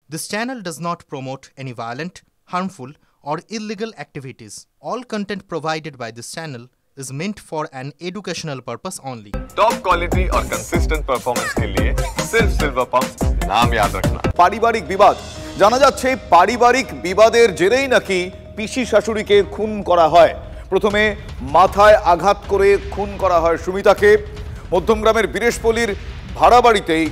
This channel does not promote any violent, harmful, or illegal activities. All content provided by this channel is meant for an educational purpose only. Top quality और consistent performance के लिए सिर्फ silver pump नाम याद रखना। পারিবারিক বিবাদ জানা যাচ্ছে পারিবারিক বিবাদের জেরেই নাকি পিসি শাশুড়িকে খুন করা হয়। প্রথমে মাথায় আঘাত করে খুন করা হয় সুমিতাকে। মধ্যমগ্রামের বীরেশপল্লীর ভাড়া বাড়িতেই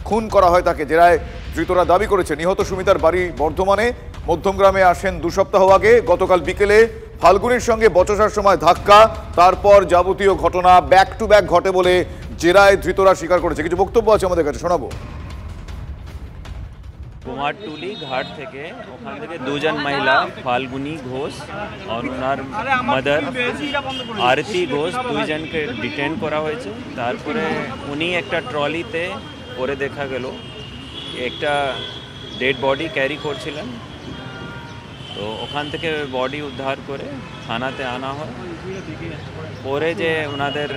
খুন করা হয় তাকে। জেরায় ধৃতরা দাবি করেছে নিহত সুমিতার বাড়ি বর্ধমানে। মধ্যমগ্রামে আসেন 2 সপ্তাহ আগে। গতকাল বিকেলে ফাল্গুনির সঙ্গে বচসার সময় ধাক্কা, তারপর যাবতীয় ঘটনা ব্যাক টু ব্যাক ঘটে বলে জেরায় ধৃতরা স্বীকার করেছে। কিছু বক্তব্য আছে আমাদের কাছে, শোনাবো। কুমারটুলি ঘাট থেকে ওখান থেকে দুজন মহিলা ফাল্গুনি ঘোষ আর ওনার মাদার আরতি ঘোষ দুইজনকে ডিটেন করা হয়েছে। তারপরে উনি একটা ট্রলিতে পরে দেখা গেল একটা ডেড বডি ক্যারি করছিলেন, তো ওখান থেকে বডি উদ্ধার করে থানাতে আনা হয়। পরে যে ওনাদের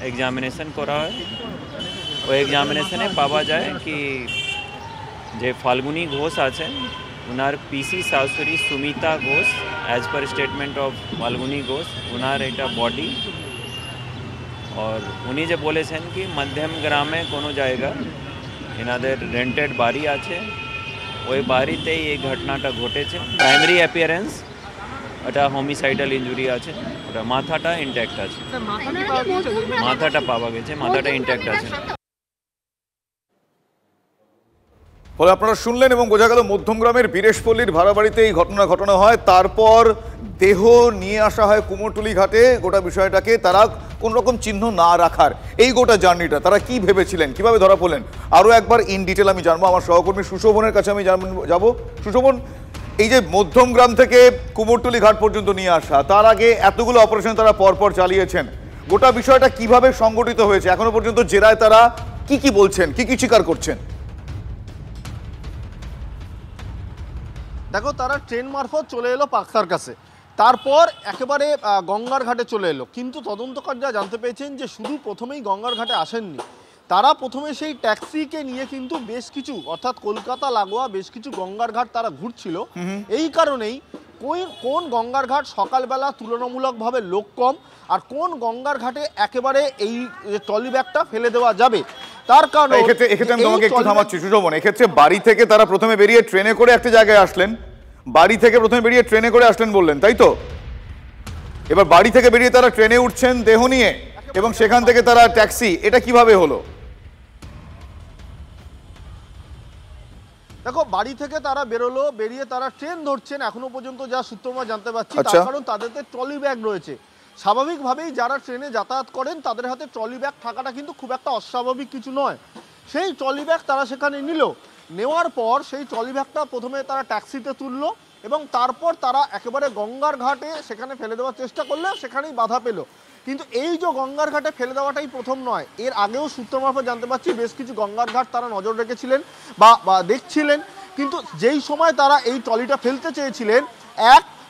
এক্সামিনেশন করা হয়, ওই এক্সামিনেশনে পাওয়া যায় কি যে ফাল্গুনি ঘোষ আছেন ওনার পিসি শাশুড়ি Sumita Ghosh, as per statement of Falguni Ghosh, ওনার এটা বডি। আর উনি যে বলেছেন কি মধ্যম গ্রামে কোনো জায়গা এনাদের রেন্টেড বাড়ি আছে, ওই বাড়িতেই এই ঘটনাটা ঘটেছে। প্রাইমারি অ্যাপিয়ারেন্স এটা হোমিসাইডাল ইঞ্জুরি আছে, ওটা মাথাটা ইনট্যাক্ট আছে, মাথাটা পাওয়া গেছে, মাথাটা ইনট্যাক্ট আছে। ফলে আপনারা শুনলেন এবং বোঝা গেল মধ্যমগ্রামের বীরেশপল্লীর ভাড়া বাড়িতে এই ঘটনা হয়। তারপর দেহ নিয়ে আসা হয় কুমোরটুলি ঘাটে। গোটা বিষয়টাকে তারা কোন রকম চিহ্ন না রাখার এই গোটা জার্নিটা তারা কি ভেবেছিলেন, কিভাবে ধরা পড়লেন, আরও একবার ইন ডিটেল আমি জানবো। আমার সহকর্মী সুশোভনের কাছে আমি যাব। সুশোভন, এই যে মধ্যমগ্রাম থেকে কুমোরটুলি ঘাট পর্যন্ত নিয়ে আসা, তার আগে এতগুলো অপারেশন তারা পরপর চালিয়েছেন, গোটা বিষয়টা কিভাবে সংগঠিত হয়েছে, এখনো পর্যন্ত জেরায় তারা কি বলছেন, কি স্বীকার করছেন? দেখো, তারা ট্রেন মারফত চলে এলো পাকসার কাছে, তারপর একেবারে গঙ্গার ঘাটে চলে এলো। কিন্তু তদন্তকারীরা জানতে পেরেছেন যে শুধু প্রথমেই গঙ্গার ঘাটে আসেননি, তারা প্রথমে সেই ট্যাক্সিকে নিয়ে কিন্তু বেশ কিছু, অর্থাৎ কলকাতা লাগোয়া বেশ কিছু গঙ্গার ঘাট তারা ঘুরছিল। এই কারণেই কোন গঙ্গার ঘাট সকালবেলা তুলনামূলকভাবে লোক কম আর কোন গঙ্গার ঘাটে একেবারে এই ট্রলি ব্যাগটা ফেলে দেওয়া যাবে, তার কারণে এক্ষেত্রে আমি তোমাকে একটু থামাচ্ছি সুশোভন। এক্ষেত্রে বাড়ি থেকে তারা প্রথমে বেরিয়ে ট্রেনে করে একটা জায়গায় আসলেন, বাড়ি থেকে প্রথমে বেরিয়ে ট্রেনে করে আসলেন বললেন, তাই তো? এবার বাড়ি থেকে বেরিয়ে তারা ট্রেনে উঠছেন দেহ নিয়ে এবং সেখান থেকে তারা ট্যাক্সি, এটা কিভাবে হলো? দেখো, বাড়ি থেকে তারা বেরোলো, বেরিয়ে তারা ট্রেন ধরছেন এখনো পর্যন্ত যা সূত্র আমরা জানতে পারছি। তার কারণ তাদের ট্রলি ব্যাগ রয়েছে। স্বাভাবিকভাবেই যারা ট্রেনে যাতায়াত করেন তাদের হাতে ট্রলি ব্যাগ থাকাটা কিন্তু খুব একটা অস্বাভাবিক কিছু নয়। সেই ট্রলি ব্যাগ তারা সেখানে নেওয়ার পর সেই ট্রলি ব্যাগটা প্রথমে তারা ট্যাক্সিতে তুললো এবং তারপর তারা একেবারে গঙ্গার ঘাটে সেখানে ফেলে দেওয়ার চেষ্টা করলে সেখানেই বাধা পেল। কিন্তু এই যে গঙ্গার ঘাটে ফেলে দেওয়াটাই প্রথম নয়, এর আগেও সূত্র মারফত জানতে পারছি বেশ কিছু গঙ্গার ঘাট তারা নজর রেখেছিলেন বা দেখছিলেন। কিন্তু যেই সময় তারা এই ট্রলিটা ফেলতে চেয়েছিলেন,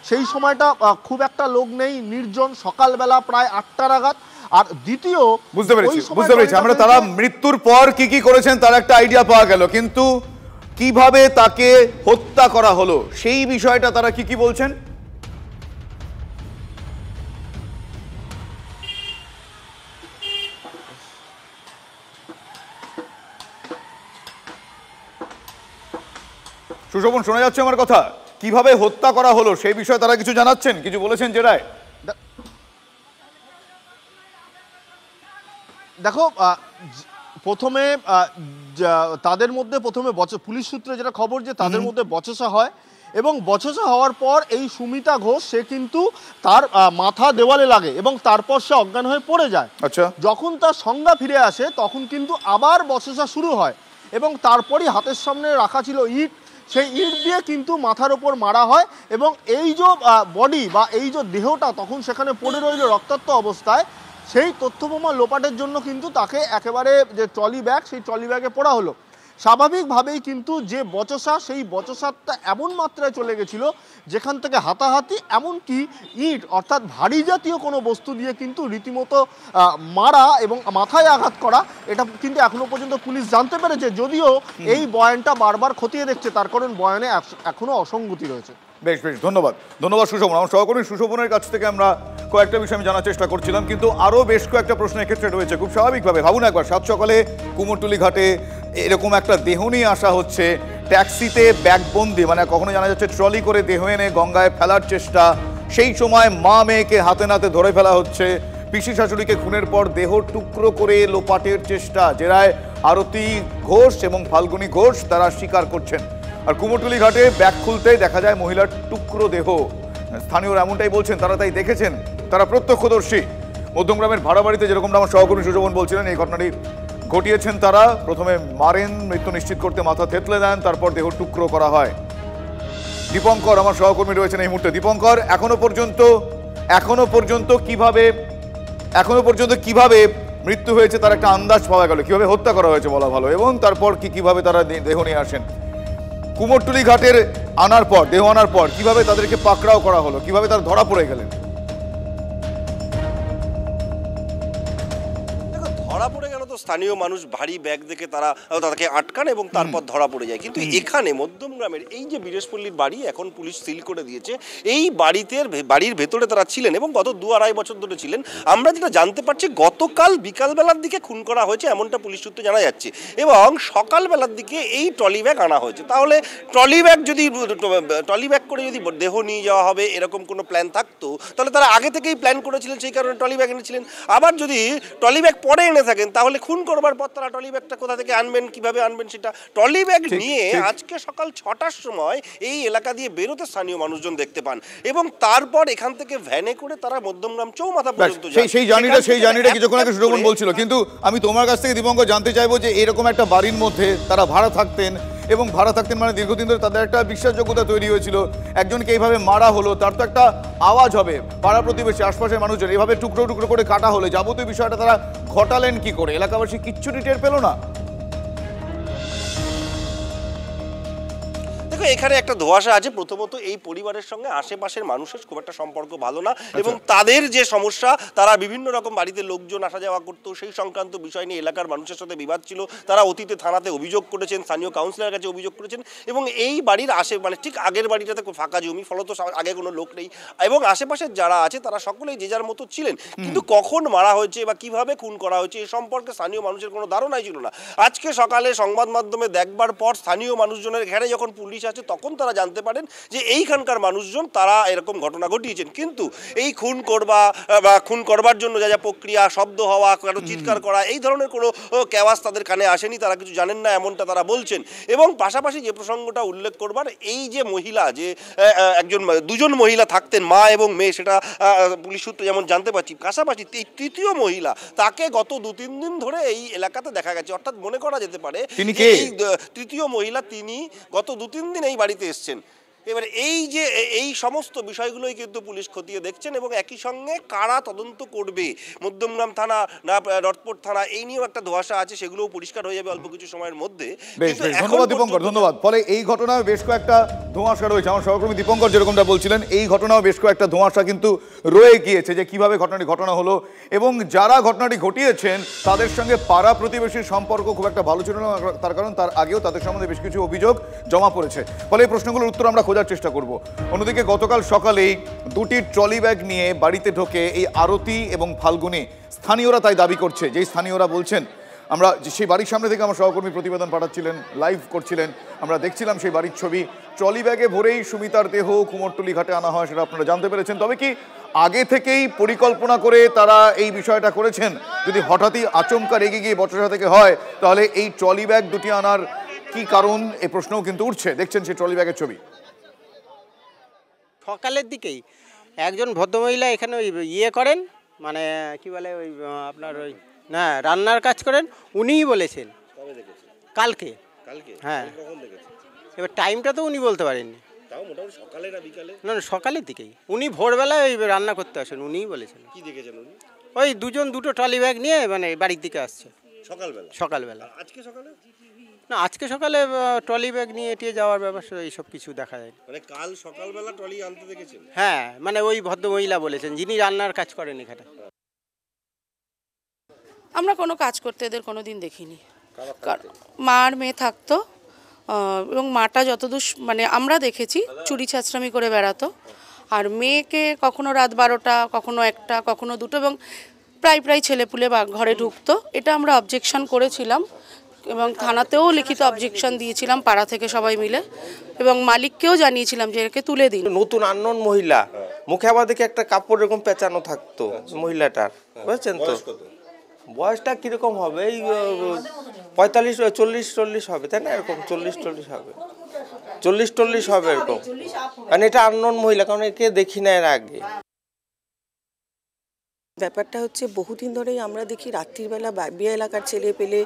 সেই সময়টা খুব একটা লোক নেই, নির্জন, সকালবেলা প্রায় 8টা নাগাদ। আর দ্বিতীয়, বুঝতে পেরেছি আমরা তারা মৃত্যুর পর কি করেছেন তার একটা আইডিয়া পাওয়া গেল, কিন্তু কিভাবে তাকে হত্যা করা হলো সেই বিষয়টা তারা কি বলছেন? সুশোভন, শোনা যাচ্ছে আমার কথা? কিভাবে হত্যা করা হলো সেই বিষয়ে তারা কিছু জানাচ্ছেন, কিছু বলেছেন জেরায়? দেখো, প্রথমে তাদের মধ্যে পুলিশ সূত্রে যেটা খবর যে তাদের মধ্যে বচসা হয় এবং বচসা হওয়ার পর এই সুমিতা ঘোষ সে কিন্তু তার মাথা দেওয়ালে লাগে এবং তারপর সে অজ্ঞান হয়ে পড়ে যায়। আচ্ছা, যখন তার সংজ্ঞা ফিরে আসে তখন কিন্তু আবার বচসা শুরু হয় এবং তারপরই হাতের সামনে রাখা ছিল ইট, সেই ইট দিয়ে কিন্তু মাথার ওপর মারা হয় এবং এই যে বডি বা এই যে দেহটা তখন সেখানে পড়ে রইল রক্তাক্ত অবস্থায়, সেই তথ্যপ্রমাণ লোপাটের জন্য কিন্তু তাকে একেবারে যে ট্রলি ব্যাগ সেই ট্রলি ব্যাগে পড়া হলো। স্বাভাবিকভাবেই কিন্তু যে বচসা, সেই বচসাটা এমন মাত্রায় চলে গেছিল যেখান থেকে হাতাহাতি, এমনকি ইট অর্থাৎ ভারী জাতীয় কোনো বস্তু দিয়ে কিন্তু রীতিমতো মারা এবং মাথায় আঘাত করা, এটা কিন্তু এখনো পর্যন্ত পুলিশ জানতে পেরেছে। যদিও এই বয়ানটা বারবার খতিয়ে দেখছে, তার কারণ বয়ানে এখনো অসঙ্গতি রয়েছে। বেশ বেশ, ধন্যবাদ সুশোভন। আমার সহকর্মী সুশোভনের কাছ থেকে আমরা কয়েকটা বিষয় আমি জানার চেষ্টা করছিলাম, কিন্তু আরও বেশ কয়েকটা প্রশ্ন এক্ষেত্রে রয়েছে। খুব স্বাভাবিকভাবে ভাবুন একবার, সাত সকালে কুমোরটুলি ঘাটে এরকম একটা দেহ নিয়ে আসা হচ্ছে, ট্যাক্সিতে ব্যাগবন্দি, মানে কখনো জানা যাচ্ছে ট্রলি করে দেহ এনে গঙ্গায় ফেলার চেষ্টা, সেই সময় মা মেয়েকে হাতে নাতে ধরে ফেলা হচ্ছে, পিসি শাশুড়িকে খুনের পর দেহ টুকরো করে লোপাটের চেষ্টা, জেরায় আরতি ঘোষ এবং ফাল্গুনী ঘোষ তারা স্বীকার করছেন। আর কুমোরটুলি ঘাটে ব্যাগ খুলতে দেখা যায় মহিলার টুকরো দেহ। স্থানীয়রা এমনটাই বলছেন, তারা তাই দেখেছেন, তারা প্রত্যক্ষদর্শী। মধ্যমগ্রামের ভাড়া বাড়িতে যেরকমটা আমার সহকর্মী সুশোভন বলছিলেন, এই ঘটনাটি ঘটিয়েছেন তারা। প্রথমে মারেন, মৃত্যু নিশ্চিত করতে মাথা থেতলে দেন, তারপর দেহ টুকরো করা হয়। দীপঙ্কর আমার সহকর্মী রয়েছেন এই মুহূর্তে। দীপঙ্কর, এখনো পর্যন্ত কিভাবে মৃত্যু হয়েছে তার একটা আন্দাজ পাওয়া গেল, কিভাবে হত্যা করা হয়েছে বলা ভালো, এবং তারপর কিভাবে তারা দেহ নিয়ে আসেন কুমোরটুলি ঘাটের দেহ আনার পর কিভাবে তাদেরকে পাকড়াও করা হলো, কিভাবে তারা ধরা পড়ে গেলেন? ধরা পড়ে গেল তো স্থানীয় মানুষ ভারী ব্যাগ দেখে তাকে আটকান এবং তারপর ধরা পড়ে যায়। কিন্তু এখানে মধ্যমগ্রামের এই যে বীরেশপল্লীর বাড়ি এখন পুলিশ সিল করে দিয়েছে, এই বাড়ির ভেতরে তারা ছিলেন এবং গত 2-2.5 বছর ধরে ছিলেন। আমরা যেটা জানতে পারছি, গতকাল বিকালবেলার দিকে খুন করা হয়েছে এমনটা পুলিশ সূত্রে জানা যাচ্ছে, এবং সকালবেলার দিকে এই ট্রলি ব্যাগ আনা হয়েছে। তাহলে ট্রলি ব্যাগ করে যদি দেহ নিয়ে যাওয়া হবে এরকম কোনো প্ল্যান থাকতো, তাহলে তারা আগে থেকেই প্ল্যান করেছিলেন, সেই কারণে ট্রলি ব্যাগ এনেছিলেন। আবার যদি ট্রলি ব্যাগ পরে এনে থাকেন, তাহলে খুন করবার পর তারা ট্রলি ব্যাগটা কোথা থেকে আনবেন, কিভাবে আনবেন সেটা। ট্রলি ব্যাগ নিয়ে আজকে সকাল 6টার সময় এই এলাকা দিয়ে বেরোতে স্থানীয় মানুষজন দেখতে পান, এবং তারপর এখান থেকে ভ্যানে করে তারা মধ্যমগ্রাম চৌমাথা পর্যন্ত যায়। সেই জার্নিটা কিছুক্ষণ আগে সুশোভন বলছিল। কিন্তু আমি তোমার কাছ থেকে দীপঙ্কর জানতে চাইবো যে এরকম একটা বাড়ির মধ্যে তারা ভাড়া থাকতেন, এবং ভাড়া থাকতেন মানে দীর্ঘদিন ধরে তাদের একটা বিশ্বাসযোগ্যতা তৈরি হয়েছিল। একজনকে এইভাবে মারা হলো, তার তো একটা আওয়াজ হবে, পাড়া প্রতিবেশী আশপাশের মানুষজন এইভাবে টুকরো টুকরো করে কাটা হলে যাবতীয় বিষয়টা তারা ঘটালেন কি করে? এলাকাবাসী কিচ্ছুটি টের পেল না? এখানে একটা ধোঁয়াশা আছে। প্রথমত এই পরিবারের সঙ্গে আশেপাশের মানুষের খুব একটা সম্পর্ক ভালো না, এবং তাদের যে সমস্যা, তারা বিভিন্ন রকম বাড়িতে লোকজন আসা যাওয়া করতো, সেই সংক্রান্ত বিষয় নিয়ে এলাকার মানুষের সাথে বিবাদ ছিল। তারা অতীতে থানাতে অভিযোগ করেছেন, স্থানীয় কাউন্সিলরের কাছে অভিযোগ করেছেন, এবং এই বাড়ির ঠিক আগের বাড়িটাতে ফাঁকা জমি, ফলত আগে কোনো লোক নেই, এবং আশেপাশের যারা আছে তারা সকলেই যে যার মতো ছিলেন। কিন্তু কখন মারা হয়েছে বা কিভাবে খুন করা হয়েছে এ সম্পর্কে স্থানীয় মানুষের কোনো ধারণাই ছিল না। আজকে সকালে সংবাদ মাধ্যমে দেখবার পর স্থানীয় মানুষজনের ঘেরে যখন পুলিশ আছে, তখন তারা জানতে পারেন যে এইখানকার মানুষজন তারা এরকম ঘটনা ঘটিয়েছেন। কিন্তু এই খুন করবার জন্য যা প্রক্রিয়া, শব্দ হওয়া, কারো চিৎকার করা, এই ধরনের কোনো কেওয়াজ তাদের কানে আসেনি, তারা কিছু জানেন না এমনটা তারা বলছেন। এবং পাশাপাশি যে প্রসঙ্গটা উল্লেখ করবার, এই যে মহিলা, যে দুজন মহিলা থাকতেন, মা এবং মেয়ে, সেটা পুলিশ সূত্রে যেমন জানতে পারছি। পাশাপাশি এই তৃতীয় মহিলা, তাকে গত 2-3 দিন ধরে এই এলাকাতে দেখা গেছে, অর্থাৎ মনে করা যেতে পারে এই তৃতীয় মহিলা তিনি গত 2-3 দিন এই বাড়িতে এসছেন। এবারে এই সমস্ত বিষয়গুলোই কিন্তু পুলিশ খতিয়ে দেখছেন, এবং একই সঙ্গে কারা তদন্ত করবে, মধ্যমগ্রাম থানা না রথপুর থানা, এই নিয়েও একটা ধোঁয়াশা আছে, সেগুলোও পরিষ্কার হয়ে যাবে অল্প কিছু সময়ের মধ্যে। ধন্যবাদ দীপঙ্কর, ধন্যবাদ। ফলে এই ঘটনায় বেশ কয়েকটা ধোঁয়াশা রয়েছে। আমার সহকর্মী দীপঙ্কর যেরকমটা বলছিলেন, এই ঘটনাও বেশ কয়েকটা ধোঁয়াশা কিন্তু রয়ে গিয়েছে, যে কিভাবে ঘটনাটি ঘটনা হলো, এবং যারা ঘটনাটি ঘটিয়েছেন তাদের সঙ্গে পাড়া প্রতিবেশীর সম্পর্ক খুব একটা ভালো ছিল না, তার কারণ তার আগেও তাদের সম্বন্ধে বেশ কিছু অভিযোগ জমা পড়েছে। ফলে এই প্রশ্নগুলোর উত্তর আমরা খোঁজার চেষ্টা করব। অন্যদিকে গতকাল সকালেই 2টি ট্রলি ব্যাগ নিয়ে বাড়িতে ঢোকে এই আরতি এবং ফাল্গুনী। স্থানীয়রা তাই দাবি করছে, যেই স্থানীয়রা বলছেন, আমরা সেই বাড়ির সামনে থেকে আমার সহকর্মী প্রতিবেদন পাঠাচ্ছিলেন, লাইভ করছিলেন, আমরা দেখছিলাম সেই বাড়ির ছবি। ট্রলি ব্যাগে ভরেই সুমিতার দেহ কুমোরটুলি ঘাটে আনা হয়, সেটা আপনারা জানতে পেরেছেন। তবে কি আগে থেকেই পরিকল্পনা করে তারা এই বিষয়টা করেছেন? যদি হঠাৎই আচমকা রেগে গিয়ে বচসা থেকে হয়, তাহলে এই ট্রলি ব্যাগ 2টি আনার কি কারণ, এই প্রশ্নও কিন্তু উঠছে। দেখছেন সেই ট্রলি ব্যাগের ছবি। সকালের দিকেই একজন ভদ্রমহিলা এখানে ওই করেন, মানে কি বলে, ওই আপনার ওই না রান্নার কাজ করেন, উনিই বলেছেন কালকে। হ্যাঁ, এবার টাইমটা তো উনি বলতে পারেননি। না না, সকালের দিকেই উনি ভোরবেলায় ওই রান্না করতে আসেন, উনিই বলেছেন। কি দেখেছেন উনি? ওই 2জন 2টো ট্রলি ব্যাগ নিয়ে মানে বাড়ির দিকে আসছে সকালবেলা। আজকে সকালে না, আজকে সকালে ট্রলি ব্যাগ নিয়ে এটিয়ে যাওয়ার ব্যবস্থা এইসব কিছু দেখা যায়। মানে কাল সকালবেলা ট্রলি আনতে দেখেছেন? হ্যাঁ, মানে ওই ভদ্রমহিলা বলেছেন যিনি রান্নার কাজ করেন এখানে। আমরা কোনো কাজ করতে এদের কোনো দিন দেখিনি। মা আর মেয়ে থাকতো এবং মাটা যতদূর মানে আমরা দেখেছি চুরি ছাঁচড়ামি করে বেড়াতো, আর মেয়েকে কখনো রাত 12টা, কখনো 1টা, কখনো 2টো এবং প্রায় ছেলেপুলে ঘরে ঢুকতো। এটা আমরা অবজেকশন করেছিলাম এবং থানাতেও লিখিত অবজেকশন দিয়েছিলাম পাড়া থেকে সবাই মিলে, এবং মালিককেও জানিয়েছিলাম যে একে তুলে দিন। নতুন আননোন মহিলা, মুখে আবার দেখে একটা কাপড় এরকম পেঁচানো থাকতো মহিলাটার, বুঝছেন তো? বয়সটা কিরকম হবে? এই 45-40 হবে, তাই না? এরকম 40 হবে, 40 হবে এরকম। কারণ এটা আননোন মহিলা, কারণ একে দেখি না এর আগে। ব্যাপারটা হচ্ছে বহুদিন ধরেই আমরা দেখি রাত্রিবেলা বিয়ে এলাকার ছেলে পেলে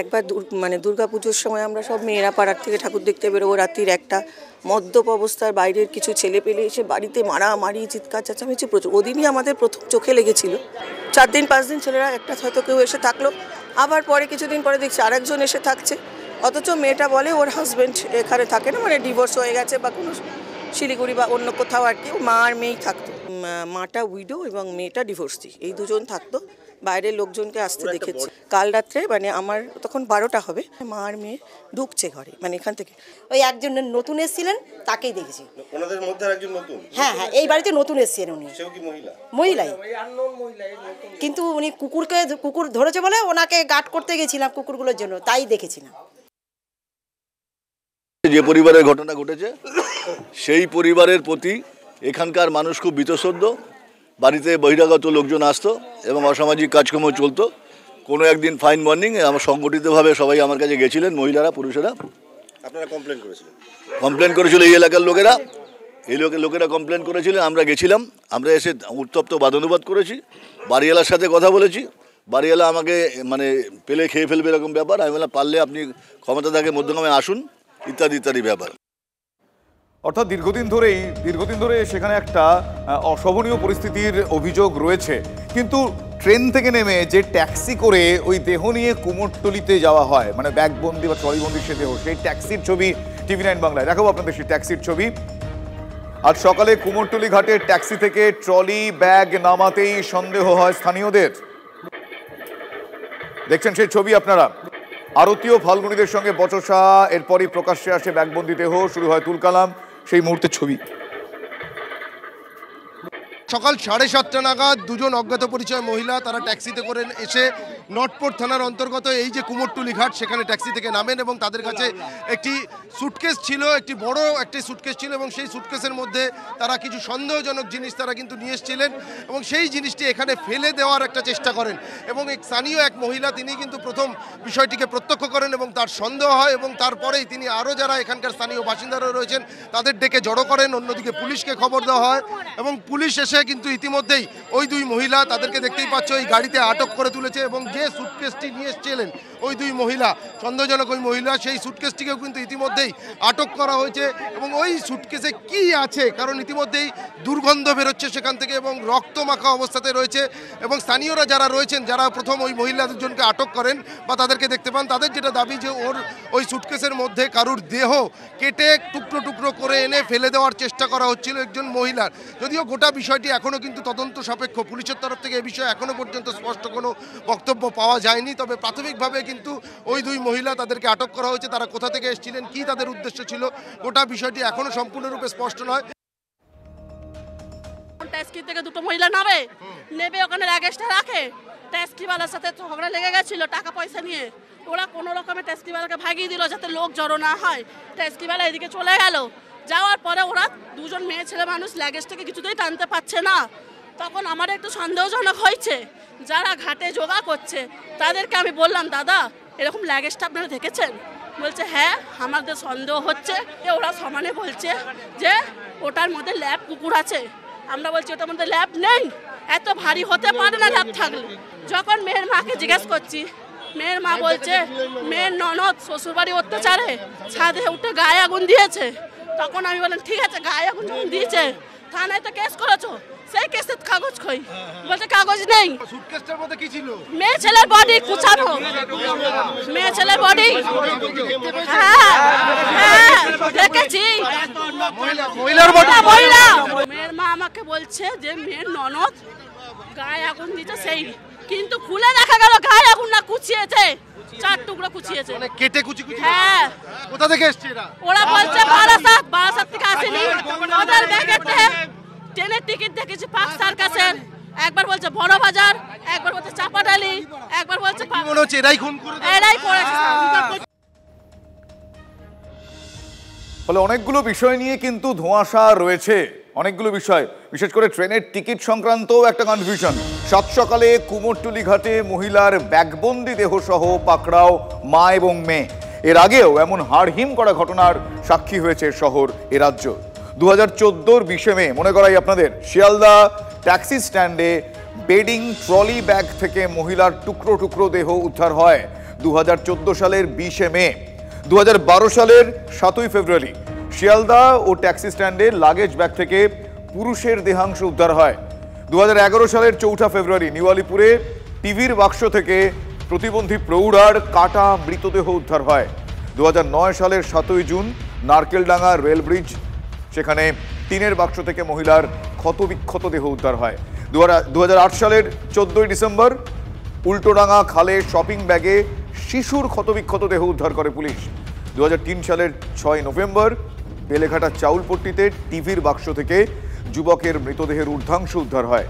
একবার মানে দুর্গাপুজোর সময় আমরা সব মেয়েরা পাড়ার থেকে ঠাকুর দেখতে বেরোবো, রাত্রির 1টা মদ্যপ অবস্থার বাইরের কিছু ছেলে পেলে এসে বাড়িতে মারামারি চিৎকার চেঁচামেচি প্রচুর। ওদিনই আমাদের প্রথম চোখে লেগেছিল। 4 দিন 5 দিন ছেলেরা একটা হয়তো কেউ এসে থাকলো, আবার পরে কিছুদিন পরে দেখছি আরেকজন এসে থাকছে, অথচ মেয়েটা বলে ওর হাজব্যান্ড এখানে থাকে না, মানে ডিভোর্স হয়ে গেছে বা কোনো শিলিগুড়ি বা অন্য কোথাও আর কি, মা আর মেয়েই থাকতো। মাটা উইডো এবং মেয়েটা ডিভোর্সি, এই দুজন থাকতো। বাইরের লোকজনকে আসতে দেখেছি কাল রাত্রে, মানে আমার তখন 12টা হবে, মা আর মেয়ে ঢুকছে ঘরে, মানে এখান থেকে ওই একজন নতুন এসেছিলেন তাকেই দেখেছি। ওনাদের মধ্যে একজন নতুন? হ্যাঁ, এই বাড়িতে নতুন এসেছিলেন উনি। সেও কি মহিলা? মহিলাই, কিন্তু উনি কুকুর ধরেছে বলে ওনাকে গার্ড করতে গেছিলাম কুকুরগুলোর জন্য, তাই দেখেছিলাম। যে পরিবারের ঘটনা ঘটেছে সেই পরিবারের প্রতি এখানকার মানুষ খুব বীতশ্রদ্ধ। বাড়িতে বহিরাগত লোকজন আসতো এবং অসামাজিক কাজকর্ম চলতো। কোনো একদিন ফাইন মর্নিং আমার সংগঠিতভাবে সবাই আমার কাছে গেছিলেন, মহিলারা পুরুষেরা। আপনারা কমপ্লেন করেছিলেন? কমপ্লেন করেছিল এই এলাকার লোকেরা, লোকেরা কমপ্লেন করেছিলেন। আমরা গেছিলাম, আমরা এসে উত্তপ্ত বাদানুবাদ করেছি, বাড়িওয়ালার সাথে কথা বলেছি। বাড়িওয়ালা আমাকে মানে পেলে খেয়ে ফেলবে এরকম ব্যাপার। আমি বললাম পারলে আপনি ক্ষমতা থাকে মধ্যগ্রামে আসুন, ইত্যাদি ইত্যাদি ব্যাপার। অর্থাৎ দীর্ঘদিন ধরে সেখানে একটা অশোভনীয় পরিস্থিতির অভিযোগ রয়েছে। কিন্তু ট্রেন থেকে নেমে যে ট্যাক্সি করে ওই দেহ নিয়ে কুমোরটুলিতে যাওয়া হয়, মানে ব্যাগবন্দি বা ট্রলিবন্দি সে দেহ, সেই ট্যাক্সির ছবি TV9 বাংলায় দেখাবো আপনাদের। সেই ট্যাক্সির ছবি আজ সকালে কুমোরটুলি ঘাটে ট্যাক্সি থেকে ট্রলি ব্যাগ নামাতেই সন্দেহ হয় স্থানীয়দের। দেখছেন সেই ছবি আপনারা। আরতীয় ফাল্গুনীদের সঙ্গে বচসা, এরপরই প্রকাশ্যে আসে ব্যাগবন্দি দেহ, শুরু হয় তুলকালাম। সেই মুহূর্তের ছবি। সকাল 7:30 নাগাদ দুজন অজ্ঞাত পরিচয় মহিলা তারা ট্যাক্সিতে করে এসে নটপোর্ট থানার অন্তর্গত এই যে কুমোরটুলি ঘাট সেখানে ট্যাক্সি থেকে নামেন এবং তাদের কাছে একটি সুটকেস ছিল, একটি বড় একটি সুটকেস ছিল এবং সেই সুটকেসের মধ্যে তারা কিছু সন্দেহজনক জিনিস তারা কিন্তু নিয়ে এসেছিলেন এবং সেই জিনিসটি এখানে ফেলে দেওয়ার একটা চেষ্টা করেন এবং স্থানীয় এক মহিলা তিনি কিন্তু প্রথম বিষয়টিকে প্রত্যক্ষ করেন এবং তার সন্দেহ হয় এবং তারপরেই তিনি আরও যারা এখানকার স্থানীয় বাসিন্দারা রয়েছেন তাদের ডেকে জড়ো করেন। অন্যদিকে পুলিশকে খবর দেওয়া হয় এবং পুলিশ এসে কিন্তু ইতিমধ্যেই ওই দুই মহিলা, তাদেরকে দেখতেই পাচ্ছ এই গাড়িতে আটক করে তুলেছে এবং যে সুটকেসটি নিয়ে এসেছিলেন ওই দুই মহিলা, সন্দেহজনক ওই মহিলা, সেই সুটকেসটিকেও কিন্তু ইতিমধ্যেই আটক করা হয়েছে এবং ওই সুটকেসে কি আছে, কারণ ইতিমধ্যেই দুর্গন্ধ বেরোচ্ছে সেখান থেকে এবং রক্তমাখা অবস্থাতে রয়েছে এবং স্থানীয়রা যারা রয়েছেন, যারা প্রথম ওই মহিলা দুজনকে আটক করেন বা তাদেরকে দেখতে পান, তাদের যেটা দাবি যে ওই সুটকেসের মধ্যে কারুর দেহ কেটে টুকরো টুকরো করে এনে ফেলে দেওয়ার চেষ্টা করা হচ্ছিল একজন মহিলার। যদিও গোটা বিষয়টি এখনও কিন্তু তদন্ত সাপেক্ষ, পুলিশের তরফ থেকে এ বিষয়ে এখনও পর্যন্ত স্পষ্ট কোনো বক্তব্য পাওয়া যায়নি। তবে প্রাথমিকভাবে কিন্তু ওই দুই মহিলা, তাদেরকে আটক করা হয়েছে। তারা কোথা থেকে এসেছিলেন, কি তাদের উদ্দেশ্য ছিল, গোটা বিষয়টি এখনও সম্পূর্ণরূপে স্পষ্ট নয়। ট্যাক্সি থেকে দুটো মহিলা নেবে ওখানে লাগেজটা রাখে, ট্যাক্সিওয়ালার সাথে ঝগড়া লেগে গেছিল টাকা পয়সা নিয়ে। ওরা কোনো রকমের ট্যাক্সিওয়ালাকে ভাগিয়ে দিল যাতে লোক জড়ো না হয়। ট্যাক্সিওয়ালা এদিকে চলে গেল, যাওয়ার পরে ওরা দুজন মেয়ে ছেলে মানুষ লাগেজটাকে কিছুতেই টানতে পারছে না। তখন আমার একটু সন্দেহজনক হয়েছে, যারা ঘাটে জোগা করছে তাদেরকে আমি বললাম, দাদা এরকম লাগেজটা আপনারা দেখেছেন? বলছে হ্যাঁ, আমাদের সন্দেহ হচ্ছে। ওরা সমানে বলছে যে ওটার মধ্যে ল্যাব কুকুর আছে। আমরা বলছি ওটার মধ্যে ল্যাব নেই, এত ভারী হতে পারে না ল্যাব থাকলে। যখন মেয়ের মাকে জিজ্ঞেস করছি, মেয়ের মা বলছে মেয়ের ননদ শ্বশুরবাড়ি অত্যাচারে ছাদে উঠে গায়ে আগুন দিয়েছে। তখন আমি বললাম ঠিক আছে, গায়ে আগুন যখন দিয়েছে থানায় তো কেস করেছো, সেই কেসের কাগজ কই, বলছে কাগজ নেই। সুটকেসটার মধ্যে কি ছিল? মেয়ে ছেলের বডি কুচানো, মেয়ে ছেলের বডি। হ্যাঁ হ্যাঁ দেখেছি, মহিলার বডি। মহিলা। মেয়ের মা আমাকে বলছে যে মেয়ের ননদ গায়ে আগুন দিতে, সেই কিন্তু খুলে দেখা গেল গায়ে আগুন না, কুচিয়েছে, 4 টুকরো কুচিয়েছে, মানে কেটে কুচি কুচি। হ্যাঁ। কোথা থেকে এসছে এরা? ওরা বলছে বারাসাত থেকে আসেনি, ওদের ব্যাগেতে ট্রেনের টিকিট দেখেছি পার্ক সার্কাসের, একবার বলছে বড় বাজার, একবার বলছে চাপাডালি, একবার বলছে মনে হচ্ছে এরাই খুন করে, এরাই করেছে। ফলে অনেকগুলো বিষয় নিয়ে কিন্তু ধোঁয়াশা রয়েছে, অনেকগুলো বিষয়, বিশেষ করে ট্রেনের টিকিট সংক্রান্তও একটা কনফিউশন। সাত সকালে কুমোরটুলি ঘাটে মহিলার ব্যাগবন্দি দেহসহ পাকড়াও মা এবং মেয়ে। এর আগেও এমন হাড়হিম করা ঘটনার সাক্ষী হয়েছে শহর এ রাজ্য। 2014 20 মে মনে করাই আপনাদের, শিয়ালদা ট্যাক্সি স্ট্যান্ডে বেডিং ট্রলি ব্যাগ থেকে মহিলার টুকরো টুকরো দেহ উদ্ধার হয় 2014 সালের 20 মে। 2012 সালের 7ই ফেব্রুয়ারি শিয়ালদা ও ট্যাক্সি স্ট্যান্ডে লাগেজ ব্যাগ থেকে পুরুষের দেহাংশ উদ্ধার হয়। 2011 সালের 4 ফেব্রুয়ারি নিউ-আলিপুরে টিভির বাক্স থেকে প্রতিবন্ধী প্রৌঢ়ার কাটা মৃতদেহ উদ্ধার হয়। 2009 সালের 7ই জুন নারকেলডাঙ্গা রেল ব্রিজ, সেখানে টিনের বাক্স থেকে মহিলার ক্ষতবিক্ষত দেহ উদ্ধার হয়। 2008 সালের 14ই ডিসেম্বর উল্টোডাঙ্গা খালে শপিং ব্যাগে শিশুর ক্ষতবিক্ষত দেহ উদ্ধার করে পুলিশ। 2003 সালের 6 নভেম্বর বেলেঘাটা চাউলপট্টিতে টিভির বাক্স থেকে যুবকের মৃতদেহের ঊর্ধ্বাংশ উদ্ধার হয়।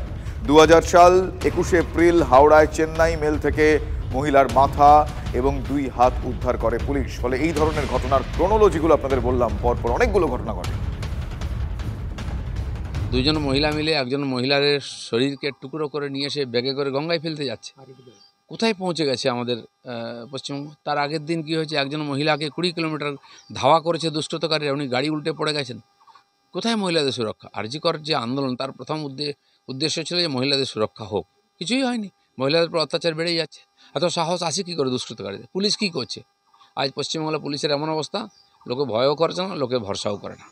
2000 সাল 21 এপ্রিল হাওড়ায় চেন্নাই মেল থেকে মহিলার মাথা এবং 2 হাত উদ্ধার করে পুলিশ। ফলে এই ধরনের ঘটনার ক্রোনোলজিগুলো আপনাদের বললাম, পরপর অনেকগুলো ঘটনা ঘটে। দুজন মহিলা মিলে একজন মহিলার শরীরকে টুকরো করে নিয়ে এসে ব্যাগে করে গঙ্গায় ফেলতে যাচ্ছে। কোথায় পৌঁছে গেছে আমাদের পশ্চিমবঙ্গ? তার আগের দিন কি হয়েছে, একজন মহিলাকে 20 কিলোমিটার ধাওয়া করেছে দুষ্কৃতকারীরা, উনি গাড়ি উল্টে পড়ে গেছেন। কোথায় মহিলাদের সুরক্ষা? আরজি কর যে আন্দোলন, তার প্রথম উদ্দেশ্য ছিল যে মহিলাদের সুরক্ষা হোক, কিছুই হয়নি। মহিলাদের উপর অত্যাচার বেড়েই যাচ্ছে। এত সাহস আসে কী করে দুষ্কৃতকারীদের? পুলিশ কী করছে? আজ পশ্চিমবাংলা পুলিশের এমন অবস্থা, লোকে ভয়ও করছে না, লোকে ভরসাও করে না।